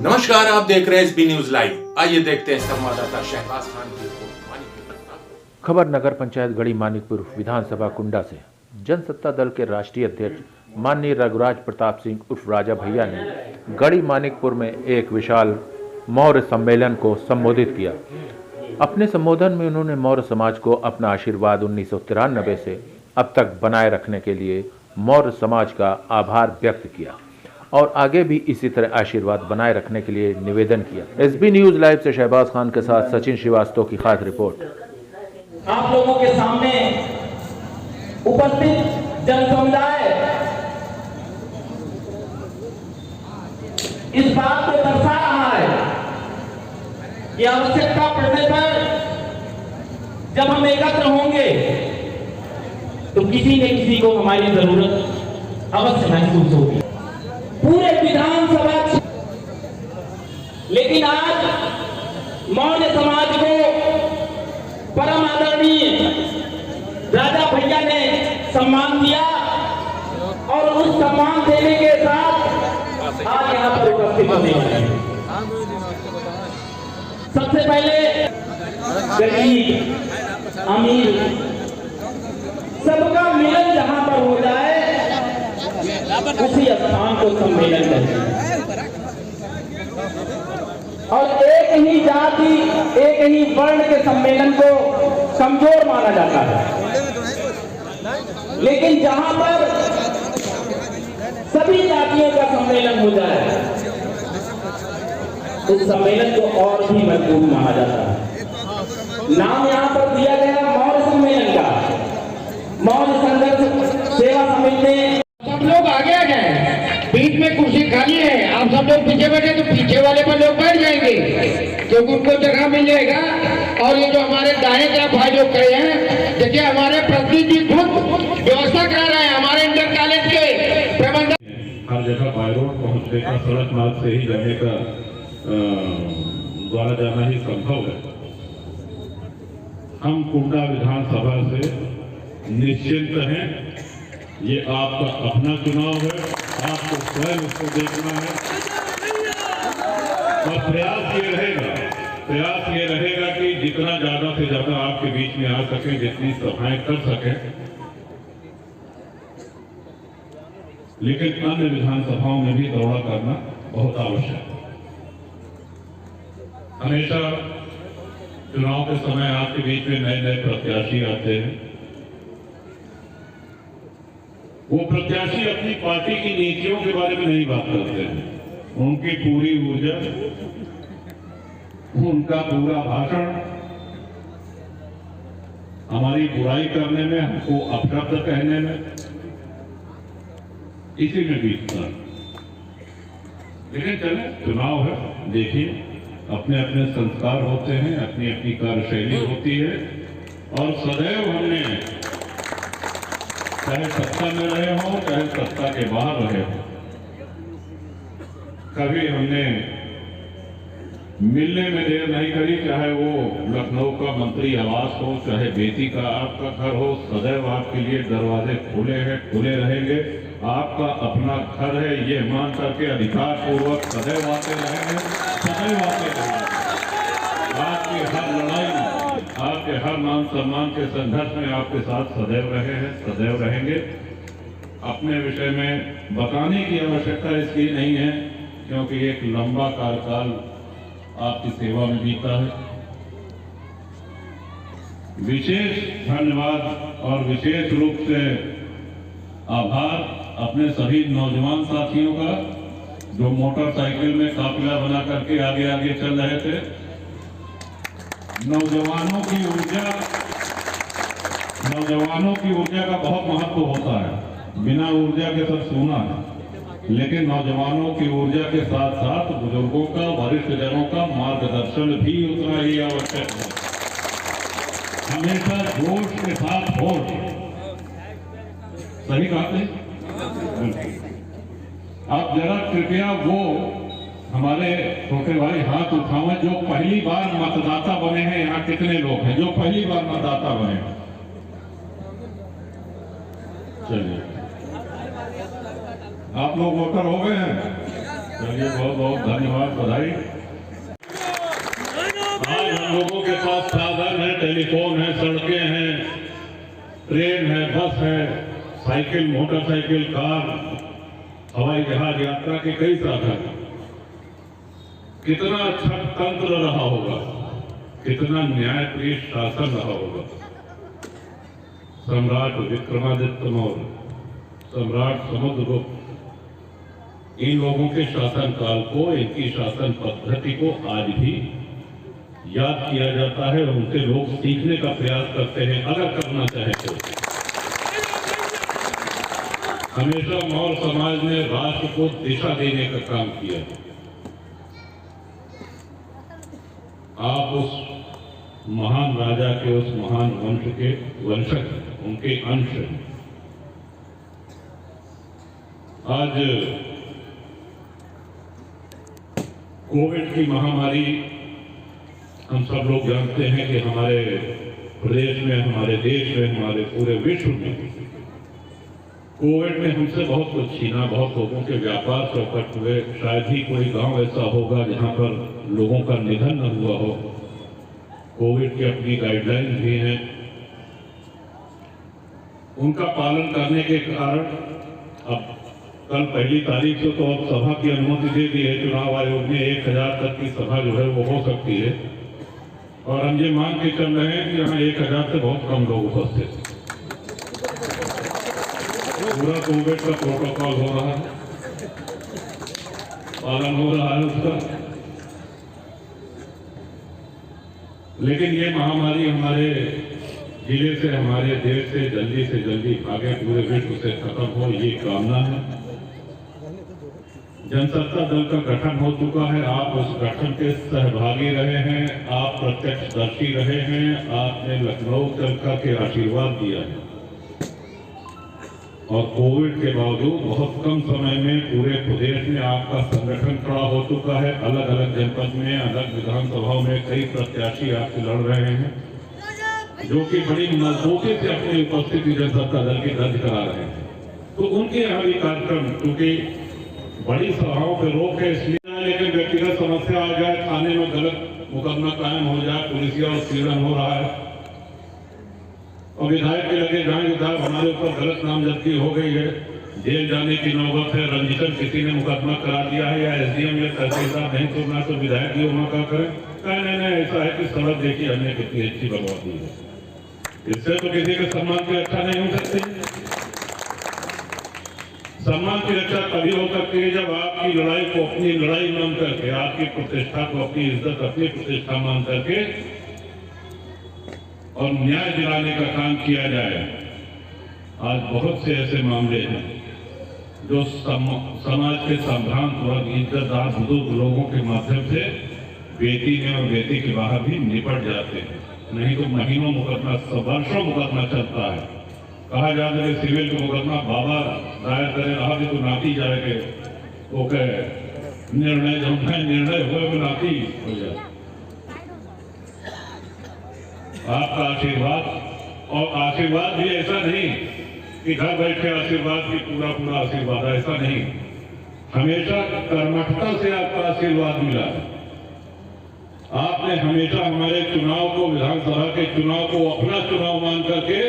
नमस्कार, आप देख रहे हैं एसबी न्यूज लाइव। आइए देखते हैं संवाददाता शहबाज खान की रिपोर्ट। खबर नगर पंचायत गढ़ी मानिकपुर विधानसभा कुंडा से जनसत्ता दल के राष्ट्रीय अध्यक्ष माननीय रघुराज प्रताप सिंह उर्फ राजा भैया ने गढ़ी मानिकपुर में एक विशाल मौर्य सम्मेलन को संबोधित किया। अपने संबोधन में उन्होंने मौर्य समाज को अपना आशीर्वाद 1993 से अब तक बनाए रखने के लिए मौर्य समाज का आभार व्यक्त किया और आगे भी इसी तरह आशीर्वाद बनाए रखने के लिए निवेदन किया। एसबी न्यूज लाइव से शहबाज खान के साथ सचिन श्रीवास्तव की खास रिपोर्ट। आप लोगों के सामने उपस्थित जन समुदाय इस बात को दर्शा रहा है कि आवश्यकता पड़ने पर जब हम एकत्र होंगे तो किसी न किसी को हमारी जरूरत अवश्य महसूस होगी, पूरे विधानसभा। लेकिन आज मौर्य समाज को परम आदरणीय राजा भैया ने सम्मान दिया और उस सम्मान देने के साथ आज यहाँ पर उपस्थित होने वाले हैं। सबसे पहले गरीब अमीर सबका मिलन जहां पर हो जाए उसी स्थान को सम्मेलन कहते हैं। और एक ही जाति एक ही वर्ण के सम्मेलन को कमजोर माना जाता है, लेकिन जहां पर सभी जातियों का सम्मेलन हो जाए उस सम्मेलन को और भी मजबूत माना जाता है। नाम यहां पर दिया गया मौर्य सम्मेलन का। मौर्य संघर्ष सेवा समिति ने सब लोग आगे आ जाए, बीच में कुर्सी खाली है, आप सब लोग पीछे बैठे तो पीछे वाले पर लोग बैठ जाएंगे क्योंकि उनको जगह मिल जाएगा। और ये जो हमारे दाएं तरफ भाई लोग खड़े हैं, देखिए हमारे प्रतिनिधि खुद व्यवस्था करा रहे हैं, हमारे इंटर कॉलेज के प्रबंधक। हर जगह बाय रोड पहुंचने का, सड़क मार्ग से ही जाने का द्वारा जाना ही संभव है। हम कुंडा विधानसभा से निश्चिंत हैं। ये आपका अपना चुनाव है, आपको स्वयं उसको देखना है। और प्रयास ये रहेगा कि जितना ज्यादा से ज्यादा आपके बीच में आ सके, जितनी सभाएं कर सके। लेकिन अन्य विधानसभाओं में भी दौरा करना बहुत आवश्यक है। हमेशा चुनाव के समय आपके बीच में नए नए प्रत्याशी आते हैं। वो प्रत्याशी अपनी पार्टी की नीतियों के बारे में नहीं बात करते हैं, उनकी पूरी ऊर्जा, उनका पूरा भाषण हमारी बुराई करने में, हमको अपशब्द कहने में, इसी में बीतता है। लेकिन चले, चुनाव है, देखिए अपने अपने संस्कार होते हैं, अपनी अपनी कार्यशैली होती है। और सदैव हमने, चाहे सत्ता में रहे हो चाहे सत्ता के बाहर रहे हो, कभी हमने मिलने में देर नहीं करी। चाहे वो लखनऊ का मंत्री आवास हो, चाहे बेटी का आपका घर हो, सदैव आपके लिए दरवाजे खुले हैं, खुले रहेंगे। आपका अपना घर है ये मान करके अधिकार पूर्वक सदैव आते रहेंगे, सदैव आते रहेंगे। आपकी हर लड़ाई में, आपके हर मान सम्मान के संघर्ष में आपके साथ सदैव रहे हैं, सदैव रहेंगे। अपने विषय में बताने की आवश्यकता इसलिए नहीं है क्योंकि एक लंबा कार्यकाल आपकी सेवा में बीता है। विशेष धन्यवाद और विशेष रूप से आभार अपने सभी नौजवान साथियों का जो मोटरसाइकिल में काफिला बना करके आगे आगे चल रहे थे। नौजवानों की ऊर्जा का बहुत महत्व होता है। बिना ऊर्जा के सब सूना है, लेकिन नौजवानों की ऊर्जा के साथ साथ बुजुर्गों का, वरिष्ठ जनों का मार्गदर्शन भी उतना ही आवश्यक है। हमेशा जोश के साथ होश, सही बात है। आप जरा कृपया वो हमारे छोटे भाई हाथ उठावें जो पहली बार मतदाता बने हैं। यहाँ कितने लोग हैं जो पहली बार मतदाता बने हैं? चलिए, आप लोग वोटर हो गए हैं। चलिए, बहुत बहुत धन्यवाद, बधाई। आज हम लोगों के पास साधन है, टेलीफोन है, सड़कें हैं, ट्रेन है, बस है, साइकिल, मोटरसाइकिल, कार, हवाई जहाज, यात्रा के कई साधन। कितना अच्छा तंत्र रहा होगा, कितना न्यायप्रिय शासन रहा होगा। सम्राट विक्रमादित्य मौर्य, सम्राट समुद्रगुप्त, इन लोगों के शासन काल को, इनकी शासन पद्धति को आज भी याद किया जाता है और उनसे लोग सीखने का प्रयास करते हैं, अगर करना चाहे तो। हमेशा मौर्य समाज ने राष्ट्र को दिशा देने का काम किया है। आप उस महान राजा के, उस महान वंश के वंशज, उनके अंश हैं। आज कोविड की महामारी, हम सब लोग जानते हैं कि हमारे प्रदेश में, हमारे देश में, हमारे पूरे विश्व में कोविड ने हमसे बहुत कुछ छीना, बहुत लोगों के व्यापार चौपट हुए। शायद ही कोई गांव ऐसा होगा जहां पर लोगों का निधन न हुआ हो। कोविड की अपनी गाइडलाइंस भी हैं, उनका पालन करने के कारण अब कल 1 तारीख से तो अब सभा की अनुमति दे दी है चुनाव आयोग ने। 1000 तक की सभा जो है वो हो सकती है और हम ये मान के चल रहे हैं कि यहाँ 1000 से बहुत कम लोग उपस्थित हैं। पूरा कोविड का प्रोटोकॉल हो रहा है, पालन हो रहा है उसका। लेकिन ये महामारी हमारे जिले से, हमारे देश से जल्दी भागे, पूरे विश्व से खत्म हो, ये कामना है। जनसत्ता दल का गठन हो चुका है, आप उस गठन के सहभागी रहे हैं, आप प्रत्यक्षदर्शी रहे हैं, आपने लखनऊ चरखा के आशीर्वाद दिया है और कोविड के बावजूद बहुत कम समय में पूरे प्रदेश में आपका संगठन खड़ा हो चुका है। अलग अलग जनपद में, अलग विधानसभाओं में कई प्रत्याशी आपसे लड़ रहे हैं, जो कि बड़ी मजबूती से अपनी उपस्थिति जनसत्ता दल की दर्ज करा रहे हैं। तो उनके यहाँ भी कार्यक्रम, क्योंकि बड़ी सभाओं पर रोक है इसलिए, लेकिन व्यक्तिगत समस्या आ जाए, थाने में गलत मुकदमा कायम हो जाए, पुलिसिया उत्पीड़न हो रहा है और विधायक के लगे जाए, विधायक हमारे ऊपर गलत नामजदगी हो गई है, जेल जाने की नौबत है, रंजितन किसी ने मुकदमा करा दिया है या एसडीएम या तहसीलदार नहीं सुनना तो विधायक भी वहां क्या करें। नहीं, ऐसा है कि सड़क देखी हमने कितनी अच्छी बनवाती है, इससे तो किसी के सम्मान की रक्षा नहीं हो सकती। सम्मान की रक्षा तभी हो सकती है जब आपकी लड़ाई को अपनी लड़ाई मान करके, आपकी प्रतिष्ठा को अपनी इज्जत, अपनी प्रतिष्ठा मान करके और न्याय दिलाने का काम किया जाए। आज बहुत से ऐसे मामले हैं जो समाज के संभ्रांत वर्ग, इज्जतदार बुजुर्ग लोगों के माध्यम से बेटी में और बेटी के बाहर भी निपट जाते हैं। नहीं तो महीनों मुकदमा, वर्षों मुकदमा चलता है। कहा जाता है सिविल का मुकदमा बाबा दायर करे रहा भी तो नाती जाएंगे, वो कहे निर्णय हुए वो नाती हो जाए। आपका आशीर्वाद, और आशीर्वाद भी ऐसा नहीं कि घर बैठे आशीर्वाद भी पूरा आशीर्वाद, ऐसा नहीं। हमेशा कर्मठता से आपका आशीर्वाद मिला है। आपने हमेशा हमारे चुनाव को, विधानसभा के चुनाव को अपना चुनाव मान करके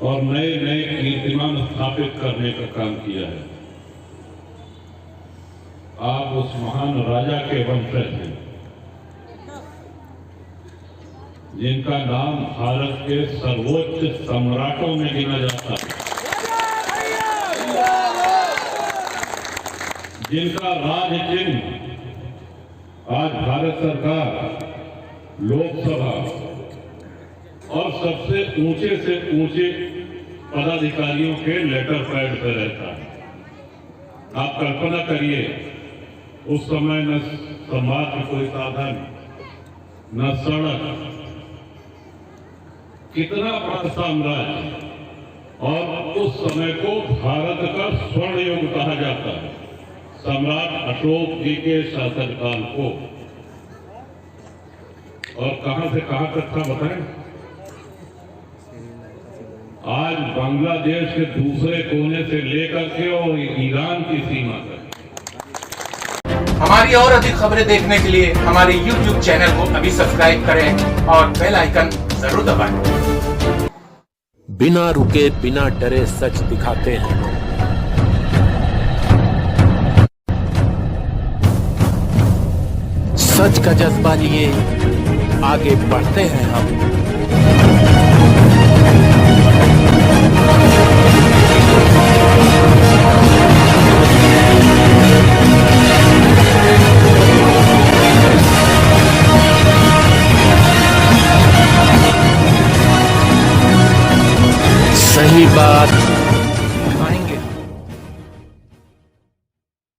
और नए कीर्तिमान स्थापित करने का काम किया है। आप उस महान राजा के वंशज हैं जिनका नाम भारत के सर्वोच्च सम्राटों में गिना जाता है, जिनका राज चिन्ह आज भारत सरकार, लोकसभा और सबसे ऊंचे से ऊंचे पदाधिकारियों के लेटर पैड पर रहता है। आप कल्पना करिए, उस समय न समाज में कोई साधन, न सड़क, कितना बड़ा साम्राज्य, और उस समय को भारत का स्वर्ण युग कहा जाता है, सम्राट अशोक जी के शासनकाल को। और कहां से कहां तक था बताएं? आज बांग्लादेश के दूसरे कोने से लेकर के और ईरान की सीमा तक। हमारी और अधिक खबरें देखने के लिए हमारे YouTube चैनल को अभी सब्सक्राइब करें और बेल आइकन जरूर दबाएं। बिना रुके बिना डरे सच दिखाते हैं। सच का जज्बा लिए आगे बढ़ते हैं हम। सही बात